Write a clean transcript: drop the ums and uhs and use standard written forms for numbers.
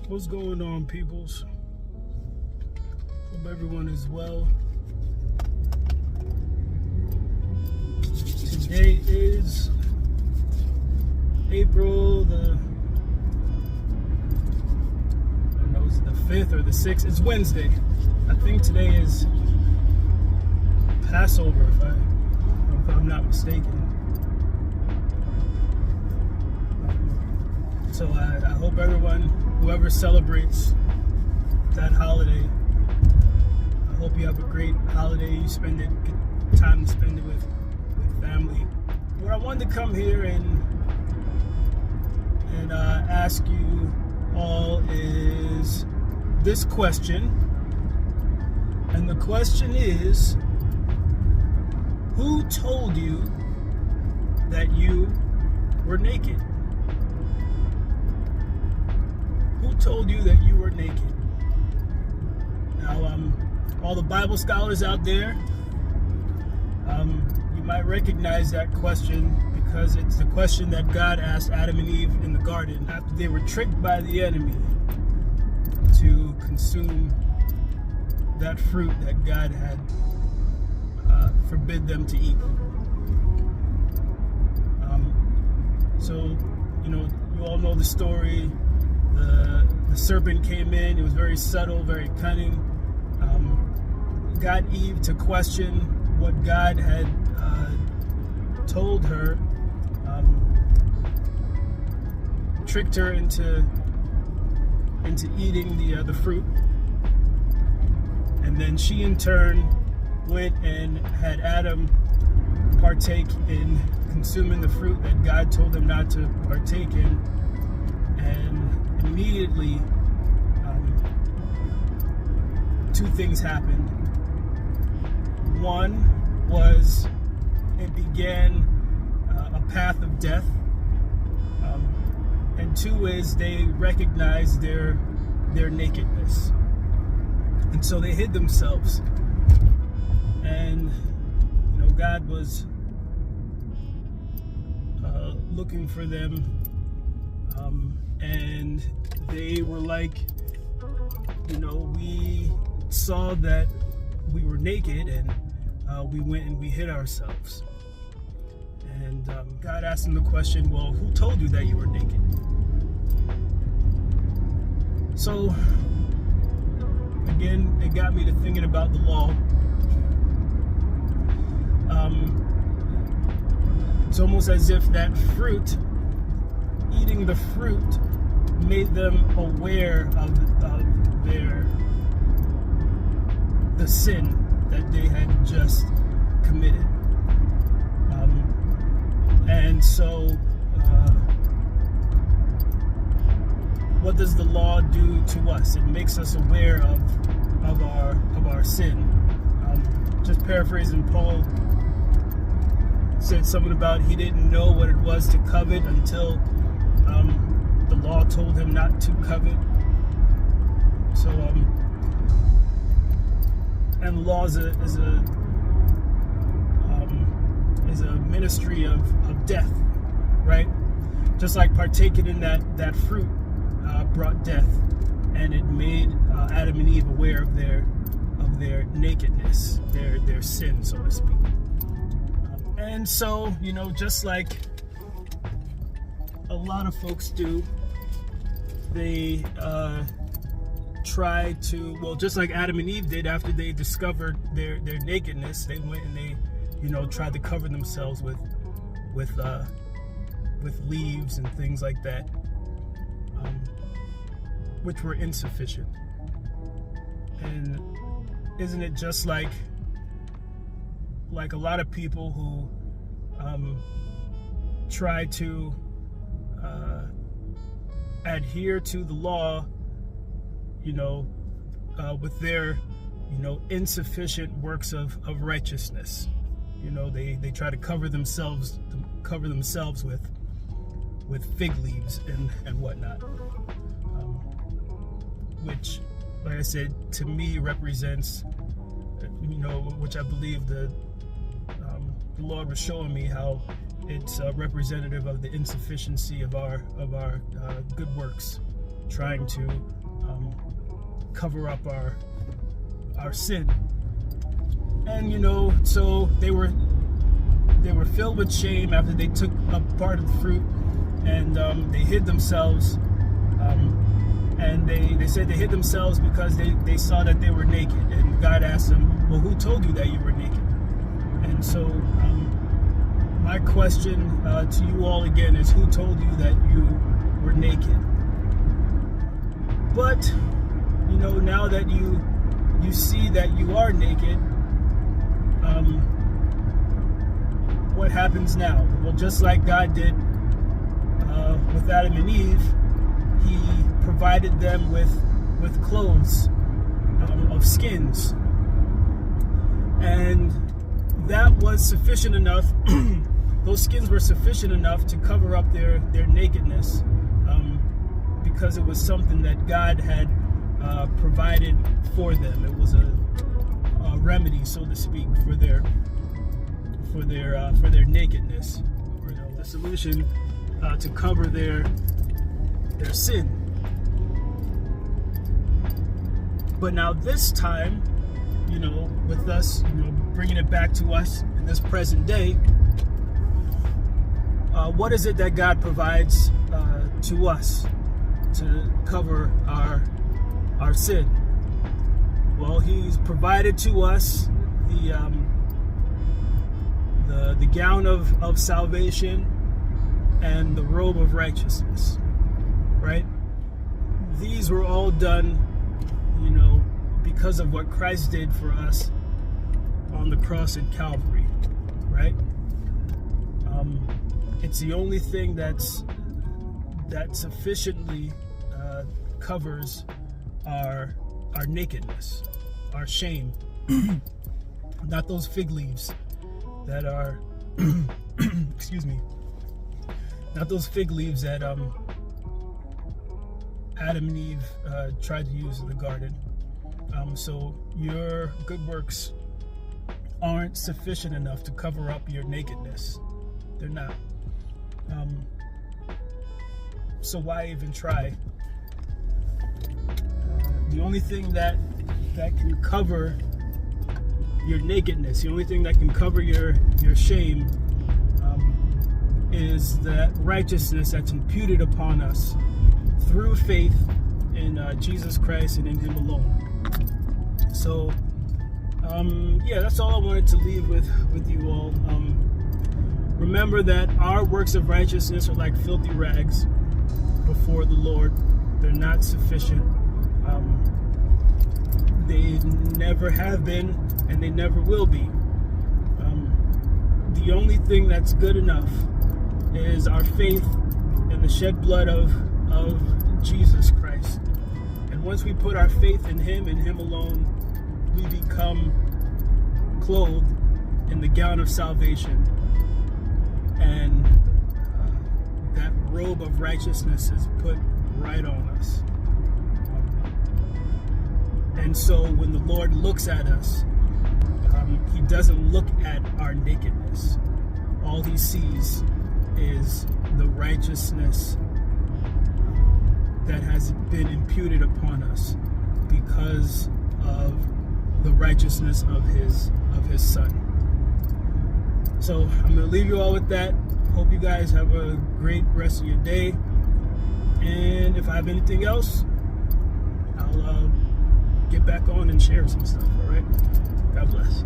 What's going on, peoples? Hope everyone is well. Today is April the, I don't know, is it the 5th or the 6th? It's Wednesday. I think today is Passover, if I'm not mistaken. So I hope everyone, whoever celebrates that holiday, I hope you have a great holiday. You spend it, good time to spend it with family. Where I wanted to come here and ask you all is this question, and the question is, who told you that you were naked? Who told you that you were naked? Now, all the Bible scholars out there, you might recognize that question because it's the question that God asked Adam and Eve in the garden after they were tricked by the enemy to consume that fruit that God had forbid them to eat. So, you all know the story. The serpent came in. It was very subtle, very cunning. Got Eve to question what God had told her. Tricked her into eating the fruit, and then she in turn went and had Adam partake in consuming the fruit that God told him not to partake in, and immediately two things happened. One was it began a path of death, and two is they recognized their nakedness, and so they hid themselves. And God was looking for them, and they were like, we saw that we were naked, and we went and we hid ourselves. And God asked them the question, well, who told you that you were naked? So again, it got me to thinking about the law. It's almost as if that fruit, eating the fruit, made them aware of the sin that they had just committed. And so what does the law do to us? It makes us aware of our sin. Just paraphrasing, Paul said something about he didn't know what it was to covet until the law told him not to covet. So and law is a ministry of death, right? Just like partaking in that fruit brought death, and it made Adam and Eve aware of their nakedness, their sin, so to speak. And so, just like a lot of folks do, they try to, well, just like Adam and Eve did after they discovered their nakedness, they went and they, tried to cover themselves with leaves and things like that, which were insufficient. And isn't it just like a lot of people who try to adhere to the law, with their, insufficient works of righteousness. They try to cover themselves with fig leaves and whatnot, which, like I said, to me represents, which I believe the Lord was showing me how it's representative of the insufficiency of our good works trying to cover up our sin. And so they were filled with shame after they took a part of the fruit, and they hid themselves. And they said they hid themselves because they saw that they were naked. And God asked them, well, who told you that you were naked? And so my question to you all again is, who told you that you were naked? But, now that you see that you are naked, what happens now? Well, just like God did with Adam and Eve, He provided them with clothes of skins, and that was sufficient enough. Those skins were sufficient enough to cover up their nakedness, because it was something that God had provided for them. It was a remedy, so to speak, for their nakedness, the solution to cover their sin. But now this time, with us, bringing it back to us in this present day, what is it that God provides to us to cover our sin? Well, He's provided to us the gown of salvation and the robe of righteousness, right? These were all done, because of what Christ did for us on the cross at Calvary, right? It's the only thing that sufficiently covers our nakedness, our shame. Not those fig leaves that are excuse me, not those fig leaves that Adam and Eve tried to use in the garden. So your good works aren't sufficient enough to cover up your nakedness. They're not. So why even try? The only thing that can cover your nakedness, the only thing that can cover your shame, is that righteousness that's imputed upon us through faith in Jesus Christ and in Him alone. So, that's all I wanted to leave with you all. Remember that our works of righteousness are like filthy rags before the Lord. They're not sufficient. They never have been, and they never will be. The only thing that's good enough is our faith in the shed blood of Jesus Christ. And once we put our faith in Him and Him alone, we become clothed in the gown of salvation, and that robe of righteousness is put right on us. And so when the Lord looks at us, He doesn't look at our nakedness. All He sees is the righteousness that has been imputed upon us because of the righteousness of His Son. So I'm going to leave you all with that. Hope you guys have a great rest of your day. And if I have anything else, I'll get back on and share some stuff. All right. God bless.